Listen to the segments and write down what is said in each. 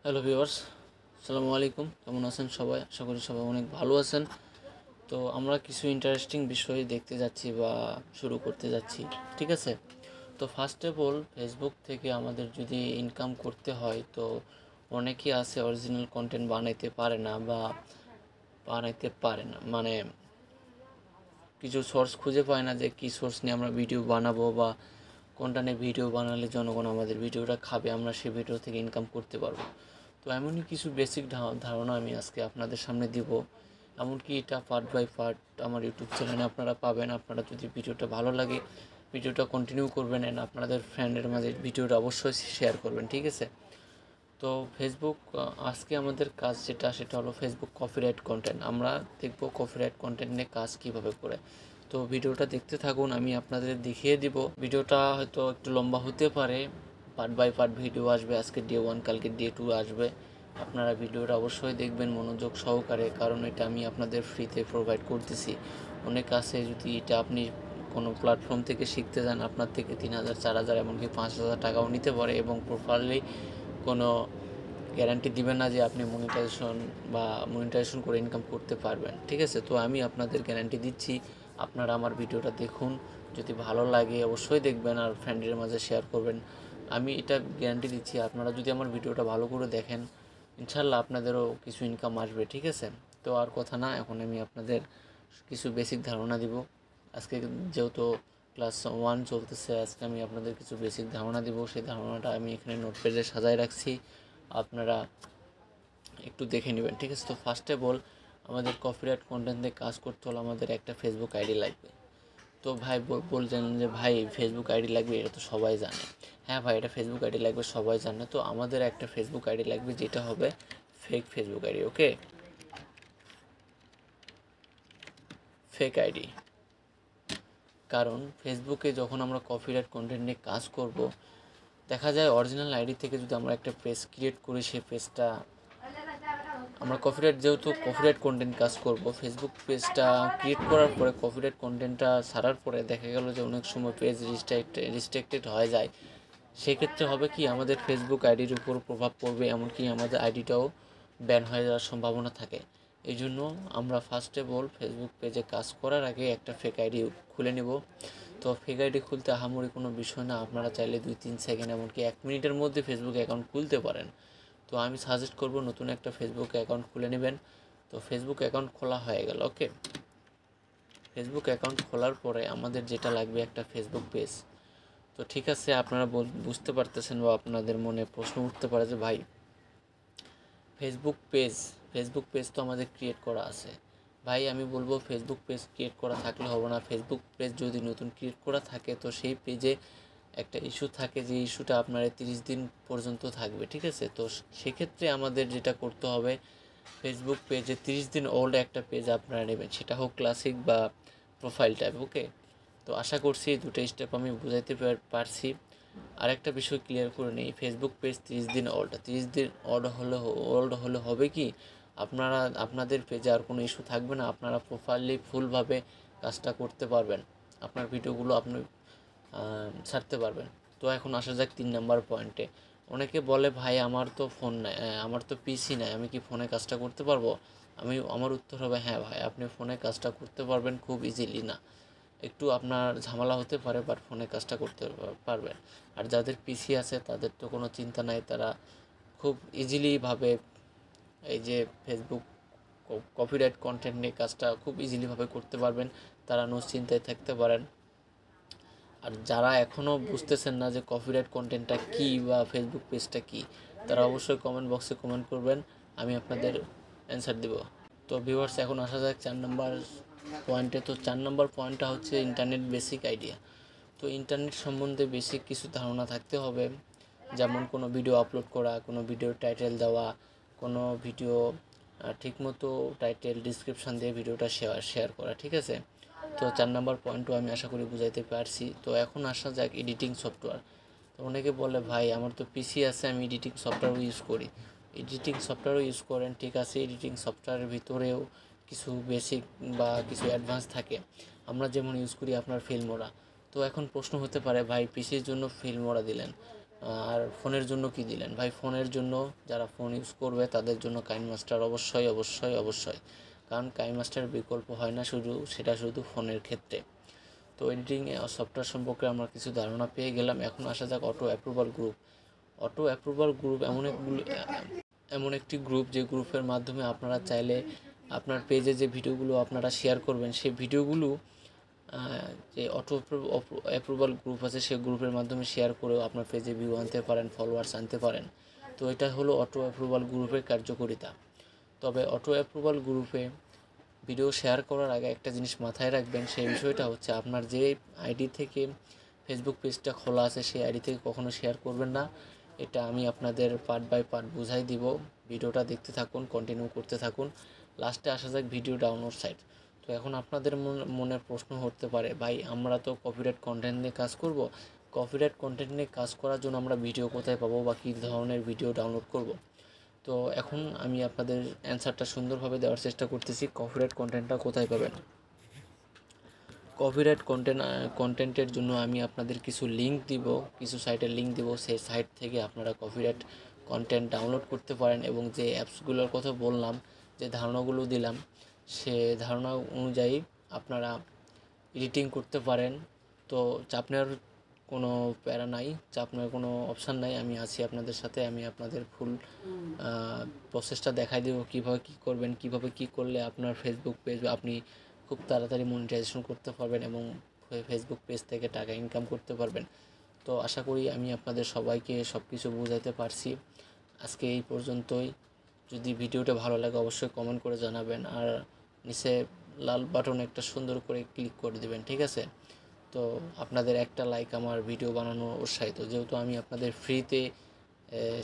Hello viewers, আসসালামু আলাইকুম। কেমন আছেন সবাই? আশা করি সবাই অনেক ভালো আছেন। তো আমরা কিছু ইন্টারেস্টিং বিষয় দেখতে যাচ্ছি বা শুরু করতে যাচ্ছি, ঠিক আছে? তো ফার্স্ট অফ অল, ফেসবুক থেকে আমাদের যদি ইনকাম করতে হয়, তো অনেকেই আছে অরিজিনাল কন্টেন্ট বানাইতে পারে না, মানে কিছু সোর্স খুঁজে পায় না যে কী সোর্স নিয়ে আমরা ভিডিও বানাবো বা কোনটা নিয়ে ভিডিও বানালে জনগণ আমাদের ভিডিওটা খাবে, আমরা সেই ভিডিও থেকে ইনকাম করতে পারবো। তো এমনই কিছু বেসিক ধারণা আমি আজকে আপনাদের সামনে দিব। এমনকি এটা পার্ট বাই পার্ট আমার ইউটিউব চ্যানেলে আপনারা পাবেন। আপনারা যদি ভিডিওটা ভালো লাগে, ভিডিওটা কন্টিনিউ করবেন অ্যান্ড আপনাদের ফ্রেন্ডের মাঝে ভিডিওটা অবশ্যই শেয়ার করবেন, ঠিক আছে? তো ফেসবুক, আজকে আমাদের কাজ সেটা হলো ফেসবুক কপিরাইট কন্টেন্ট। আমরা দেখব কপিরাইট কন্টেন্ট নিয়ে কাজ কীভাবে করে। তো ভিডিওটা দেখতে থাকুন, আমি আপনাদের দেখিয়ে দিব। ভিডিওটা হয়তো একটু লম্বা হতে পারে, পার্ট বাই পার্ট ভিডিও আসবে। আজকে ডে 1, কালকে ডে 2 আসবে। আপনারা ভিডিওটা অবশ্যই দেখবেন মনোযোগ সহকারে, কারণ এটা আমি আপনাদের ফ্রিতে প্রোভাইড করতেছি। অনেক আছে, যদি এটা আপনি কোনো প্ল্যাটফর্ম থেকে শিখতে যান, আপনার থেকে 3,000, 4,000, এমনকি 5,000 টাকাও নিতে পারে এবং প্রপারলি কোনো গ্যারান্টি দিবেন না যে আপনি মনিটাইজেশন করে ইনকাম করতে পারবেন, ঠিক আছে? তো আমি আপনাদের গ্যারান্টি দিচ্ছি, আপনারা আমার ভিডিওটা দেখুন, যদি ভালো লাগে অবশ্যই দেখবেন আর ফ্রেন্ডের মাঝে শেয়ার করবেন। আমি এটা গ্যারান্টি দিচ্ছি, আপনারা যদি আমার ভিডিওটা ভালো করে দেখেন, ইনশাল্লাহ আপনাদেরও কিছু ইনকাম আসবে, ঠিক আছে? তো আর কথা না, এখন আমি আপনাদের কিছু বেসিক ধারণা দিব। আজকে যেহেতু ক্লাস 1 চলতেছে, আজকে আমি আপনাদের কিছু বেসিক ধারণা দিব। সেই ধারণাটা আমি এখানে নোটপ্যাডে সাজায় রাখছি, আপনারা একটু দেখে নেবেন, ঠিক আছে? তো ফার্স্ট অফ অল, আমাদের কপিরাইট কন্টেন্ট দিয়ে কাজ করতে হলে আমাদের একটা ফেসবুক আইডি লাগবে। তো ভাই বলছেন যে ভাই ফেসবুক আইডি লাগবে, এটা তো সবাই জানে। হ্যাঁ ভাই, এটা ফেসবুক আইডি লাগবে, সবাই জানে। তো আমাদের একটা ফেসবুক আইডি লাগবে, যেটা হবে fake Facebook ID, okay? Fake ID. কারণ ফেসবুকে যখন আমরা কপিরাইট কন্টেন্ট নিয়ে কাজ করব, দেখা যায় অরিজিনাল আইডি থেকে যদি আমরা একটা পেজ ক্রিয়েট করি, সেই পেজটা আমরা যেহেতু কপিরাইট কন্টেন্ট কাজ করব, ফেসবুক পেজটা ক্রিয়েট করার পরে কপিরাইট কন্টেন্টটা ছাড়ার পরে দেখা গেল যে অনেক সময় পেজ রিস্ট্রিক্টেড হয়ে যায়। সেক্ষেত্রে হবে কি, আমাদের ফেসবুক আইডির উপর প্রভাব পড়বে, এমনকি আমাদের আইডিটাও ব্যান হয়ে যাওয়ার সম্ভাবনা থাকে। এই জন্য আমরা ফার্স্ট অফ অল ফেসবুক পেজে কাজ করার আগে একটা ফেক আইডি খুলে নেব। তো ফেক আইডি খুলতে আহামরি কোনো বিষয় না, আপনারা চাইলে 2-3 সেকেন্ড, এমনকি 1 মিনিটের মধ্যে ফেসবুক অ্যাকাউন্ট খুলতে পারেন। তো আমি সাজেস্ট করব নতুন একটা ফেসবুক অ্যাকাউন্ট খুলে নেবেন। তো ফেসবুক অ্যাকাউন্ট খোলা হয়ে গেল, ওকে? ফেসবুক অ্যাকাউন্ট খোলার পরে আমাদের যেটা লাগবে একটা ফেসবুক পেজ। তো ঠিক আছে, আপনারা বুঝতে পারতেছেন বা আপনাদের মনে প্রশ্ন উঠতে পারে যে ভাই, ফেসবুক পেজ তো আমাদের ক্রিয়েট করা আছে। ভাই আমি বলবো, ফেসবুক পেজ ক্রিয়েট করা থাকলে হবে না। ফেসবুক পেজ যদি নতুন ক্রিয়েট করা থাকে, তো সেই পেজে একটা ইস্যু থাকে, যে ইস্যুটা আপনার 30 দিন পর্যন্ত থাকবে, ঠিক আছে? তো সেক্ষেত্রে আমাদের যেটা করতে হবে, ফেসবুক পেজে 30 দিন ওল্ড একটা পেজ আপনারা নেবেন, সেটা হোক ক্লাসিক বা প্রোফাইল টাইপ, ওকে? তো আশা করছি দুটো স্টেপ আমি বুঝাইতে পারছি। আরেকটা বিষয় ক্লিয়ার করে নিই, ফেসবুক পেজ 30 দিন ওল্ড। 30 দিন ওল্ড হলে হবে কি, আপনাদের পেজে আর কোনো ইস্যু থাকবে না, আপনারা প্রপারলি ফুলভাবে কাজটা করতে পারবেন, আপনার ভিডিওগুলো আপনি ছাড়তে পারবেন। তো এখন আসা যাক 3 নাম্বার পয়েন্টে। অনেকে বলে ভাই আমার তো ফোন নাই, আমার তো পিসি নাই, আমি কি ফোনে কাজটা করতে পারবো? আমার উত্তর হবে, হ্যাঁ ভাই, আপনি ফোনে কাজটা করতে পারবেন, খুব ইজিলি না, একটু আপনার ঝামেলা হতে পারে, বাট ফোনে কাজটা করতে পারবেন। আর যাদের পিসি আছে তাদের তো কোনো চিন্তা নাই, তারা খুব ইজিলিভাবে এই যে ফেসবুক কপিরাইট কন্টেন্ট নিয়ে কাজটা খুব ইজিলিভাবে করতে পারবেন, তারা নিশ্চিন্তায় থাকতে পারেন। আর যারা এখনও বুঝতেছেন না যে কপিরাইট কন্টেন্টটা কী বা ফেসবুক পেজটা কী, তারা অবশ্যই কমেন্ট বক্সে কমেন্ট করবেন, আমি আপনাদের অ্যান্সার দেব। তো ভিউয়ার্স, এখন আসা যাক 4 নম্বর পয়েন্টে। তো 4 নম্বর পয়েন্টটা হচ্ছে ইন্টারনেট বেসিক আইডিয়া। তো ইন্টারনেট সম্বন্ধে বেসিক কিছু ধারণা থাকতে হবে, যেমন কোনো ভিডিও আপলোড করা, কোনো ভিডিওর টাইটেল দেওয়া, কোনো ভিডিও ঠিকমতো টাইটেল ডিসক্রিপশান দিয়ে ভিডিওটা শেয়ার করা, ঠিক আছে? তো 4 নম্বর পয়েন্টও আমি আশা করি বুঝাইতে পারছি। তো এখন আসা যাক এডিটিং সফটওয়্যার। তো অনেকে বলে ভাই আমার তো পিসি আছে, আমি এডিটিং সফটওয়্যারও ইউজ করি। এডিটিং সফটওয়্যারও ইউজ করেন, ঠিক আছে? এডিটিং সফটওয়্যারের ভিতরেও কিছু বেসিক বা কিছু অ্যাডভান্স থাকে, আমরা যেমন ইউজ করি আপনার ফিল্মোরা। তো এখন প্রশ্ন হতে পারে, ভাই পিসির জন্য ফিল্মোরা দিলেন, আর ফোনের জন্য কি দিলেন ভাই? ফোনের জন্য যারা ফোন ইউজ করবে তাদের জন্য কাইনমাস্টার অবশ্যই অবশ্যই অবশ্যই, কারণ কাইনমাস্টারের বিকল্প হয় না শুধু ফোনের ক্ষেত্রে। তো এডিটিং সফটওয়্যার সম্পর্কে আমরা কিছু ধারণা পেয়ে গেলাম। এখন আসা যাক auto approval group. Auto approval group এমন একটি গ্রুপ, যে গ্রুপের মাধ্যমে আপনারা চাইলে আপনার পেজে যে ভিডিওগুলো আপনারা শেয়ার করবেন, সেই ভিডিওগুলো যে অটো অ্যাপ্রুভাল গ্রুপ আছে সেই গ্রুপের মাধ্যমে শেয়ার করেও আপনার পেজে ভিউ আনতে পারেন, ফলোয়ার্স আনতে পারেন। তো এটা হলো অটো অ্যাপ্রুভাল গ্রুপের কার্যকারিতা। তবে অটো অ্যাপ্রুভাল গ্রুপে ভিডিও শেয়ার করার আগে একটা জিনিস মাথায় রাখবেন, সেই বিষয়টা হচ্ছে আপনার যে আইডি থেকে ফেসবুক পেজটা খোলা আছে সেই আইডি থেকে কখনো শেয়ার করবেন না। এটা আমি আপনাদের পার্ট বাই পার্ট বুঝাই দিব। ভিডিওটা দেখতে থাকুন, কন্টিনিউ করতে থাকুন। লাস্টে আসা যাক ভিডিও ডাউনলোড সাইট। তো এখন আপনাদের মনে প্রশ্ন হতে পারে, ভাই আমরা তো কপিরাইট কন্টেন্ট নিয়ে কাজ করব, কপিরাইট কন্টেন্ট নিয়ে কাজ করার জন্য আমরা ভিডিও কোথায় পাবো বা কী ধরনের ভিডিও ডাউনলোড করব? তো এখন আমি আপনাদের অ্যান্সারটা সুন্দরভাবে দেওয়ার চেষ্টা করতেছি। কপিরাইট কন্টেন্টটা কোথায় পাবেন? কপিরাইট কন্টেন্টের জন্য আমি আপনাদের কিছু লিঙ্ক দিব, কিছু সাইটের লিঙ্ক দিব। সেই সাইট থেকে আপনারা কপিরাইট কন্টেন্ট ডাউনলোড করতে পারেন এবং যে অ্যাপসগুলোর কথা বললাম, যে ধারণাগুলো দিলাম, সে ধারণা অনুযায়ী আপনারা এডিটিং করতে পারেন। তো চাপ নেওয়ার কোনো প্যারা নাই, চাপ নেওয়ার কোনো অপশান নাই। আমি আছি আপনাদের সাথে। আমি আপনাদের ফুল প্রসেসটা দেখাই দেবো, কীভাবে কী করবেন, কীভাবে কী করলে আপনার ফেসবুক পেজ আপনি খুব তাড়াতাড়ি মনিটাইজেশন করতে পারবেন এবং ফেসবুক পেজ থেকে টাকা ইনকাম করতে পারবেন। তো আশা করি আমি আপনাদের সবাইকে সব কিছু বোঝাতে পারছি। আজকে এই পর্যন্তই। যদি ভিডিওটা ভালো লাগে অবশ্যই কমেন্ট করে জানাবেন, আর নিচে লাল বাটন একটা সুন্দর করে ক্লিক করে দেবেন, ঠিক আছে? তো আপনাদের একটা লাইক আমার ভিডিও বানানো উৎসাহিত, যেহেতু আমি আপনাদের ফ্রিতে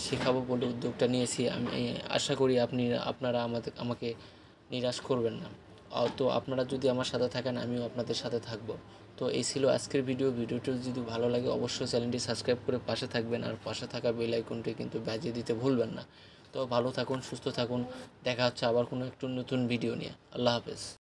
শেখাবো বলে উদ্যোগটা নিয়েছি। আমি আশা করি আপনারা আমাকে নিরাশ করবেন না। তো আপনারা যদি আমার সাথে থাকেন আমিও আপনাদের সাথে থাকবো। তো এই ছিল আজকের ভিডিওটি যদি ভালো লাগে অবশ্যই চ্যানেলটি সাবস্ক্রাইব করে পাশে থাকবেন, আর পাশে থাকা বেল আইকনটি কিন্তু বাজিয়ে দিতে ভুলবেন না। তো ভালো থাকুন, সুস্থ থাকুন। দেখা হচ্ছে আবার কোনো একটু নতুন ভিডিও নিয়ে। আল্লাহ হাফেজ।